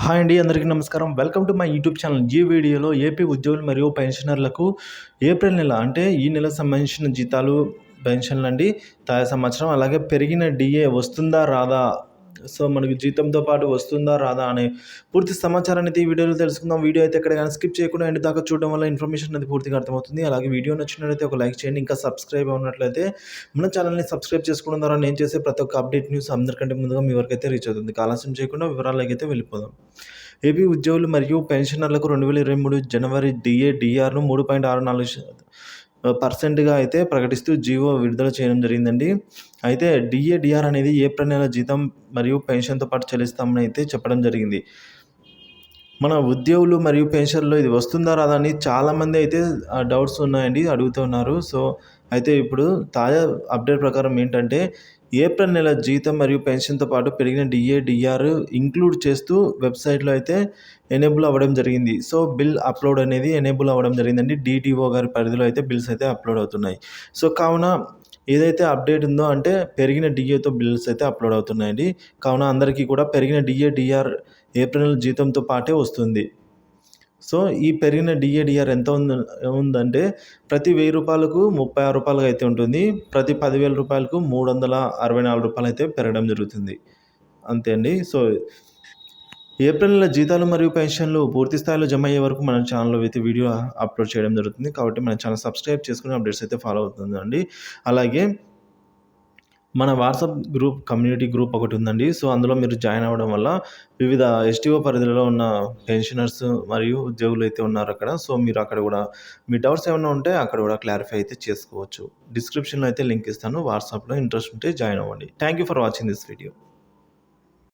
Hi అండి, అందరికీ నమస్కారం. Welcome to my YouTube channel. ఈ వీడియోలో ఏపీ ఉద్యోగులు మరియు పెన్షనర్లకు ఏప్రిల్ నెల అంటే ఈ నెలకు సంబంధించిన జీతాలు, పెన్షన్లండి తాజా సమాచారం. అలాగే పెరిగిన డిఏ వస్తుందా రాదా, సో మనకి జీతంతో పాటు వస్తుందా రాదా అనే పూర్తి సమాచారాన్ని అయితే ఈ వీడియోలో తెలుసుకుందాం. వీడియో అయితే ఎక్కడ కానీ స్కిప్ చేయకుండా ఎండ్ దాకా చూడడం వల్ల ఇన్ఫర్మేషన్ అనేది పూర్తిగా అర్థమవుతుంది. అలాగే వీడియో నచ్చినట్లయితే ఒక లైక్ చేయండి. ఇంకా సబ్స్క్రైబ్ ఉన్నట్లయితే మన ఛానల్ని సబ్స్క్రైబ్ చేసుకోవడం ద్వారా నేను చేసే ప్రతి ఒక్క అప్డేట్ న్యూస్ అందరికంటే ముందుగా మీ వరకు అయితే రీచ్ అవుతుంది. ఆలస్యం చేయకుండా వివరాలకి అయితే వెళ్ళిపోదాం. ఏపీ ఉద్యోగులు మరియు పెన్షనర్లకు 2023 జనవరి డిఏ, డిఆర్‌ను 3.64% అయితే ప్రకటిస్తూ జీవో విడుదల చేయడం జరిగిందండి. అయితే డిఏ, డిఆర్ అనేది ఏప్రిల్ నెల జీతం మరియు పెన్షన్‌తో పాటు చెల్లిస్తామని అయితే చెప్పడం జరిగింది. మన ఉద్యోగులు మరియు పెన్షన్‌లో ఇది వస్తుందా రాదా అని చాలామంది అయితే డౌట్స్ ఉన్నాయండి, అడుగుతున్నారు. సో అయితే ఇప్పుడు తాజా అప్డేట్ ప్రకారం ఏంటంటే ఏప్రిల్ నెల జీతం మరియు పెన్షన్‌తో పాటు పెరిగిన డిఏ, డిఆర్ ఇంక్లూడ్ చేస్తూ వెబ్‌సైట్‌లో అయితే ఎనేబుల్ అవ్వడం జరిగింది. సో బిల్ అప్‌లోడ్ అనేది ఎనేబుల్ అవ్వడం జరిగిందండి. డీటీఓ గారి పరిధిలో అయితే బిల్స్ అయితే అప్‌లోడ్ అవుతున్నాయి. సో కావున ఏదైతే అప్డేట్ ఉందో అంటే పెరిగిన డిఏతో బిల్స్ అయితే అప్‌లోడ్ అవుతున్నాయండి. కావున అందరికీ కూడా పెరిగిన డిఏ, డిఆర్ ఏప్రిల్ నెల జీతంతో పాటే వస్తుంది. సో ఈ పెరిగిన డిఏ, డిఆర్ ఎంత ఉందంటే ప్రతి రూ. 1000కు రూ. 36 అయితే ఉంటుంది. ప్రతి రూ. 10,000కు రూ. 364 అయితే పెరగడం జరుగుతుంది. అంతే అండి. సో ఏప్రిల్ నెల జీతాలు మరియు పెన్షన్లు పూర్తి స్థాయిలో జమ అయ్యే వరకు మన ఛానల్‌లో అయితే వీడియో అప్‌లోడ్ చేయడం జరుగుతుంది. కాబట్టి మన ఛానల్ సబ్స్క్రైబ్ చేసుకొని అప్డేట్స్ అయితే ఫాలో అవుతుందండి. అలాగే మన వాట్సాప్ గ్రూప్, కమ్యూనిటీ గ్రూప్ ఒకటి ఉందండి. సో అందులో మీరు జాయిన్ అవ్వడం వల్ల వివిధ ఎస్టీఓ పరిధిలో ఉన్న పెన్షనర్స్ మరియు ఉద్యోగులు అయితే ఉన్నారు అక్కడ. సో మీరు అక్కడ కూడా మీ డౌట్స్ ఏమైనా ఉంటే అక్కడ కూడా క్లారిఫై అయితే చేసుకోవచ్చు. డిస్క్రిప్షన్‌లో అయితే లింక్ ఇస్తాను. వాట్సాప్‌లో ఇంట్రెస్ట్ ఉంటే జాయిన్ అవ్వండి. Thank you for watching this video.